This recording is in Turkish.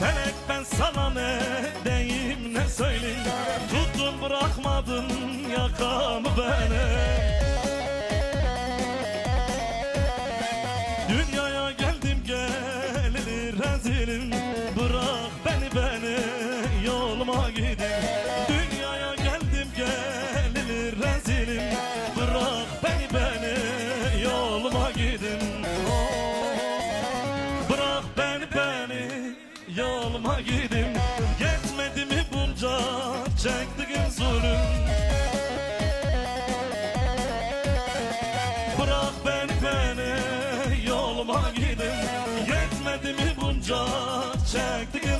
Felek ben sana ne deyim ne söyleyeyim, tuttun bırakmadın yakamı beni. Dünyaya geldim geleli rezilim, bırak beni yoluma gidin. Dünyaya geldim geleli rezilim, bırak beni yoluma gidin. Bırak beni yoluma gidin. Yetmedi mi bunca çektiğim zulüm? Bırak beni yoluma gidin. Yetmedi mi bunca çektiğim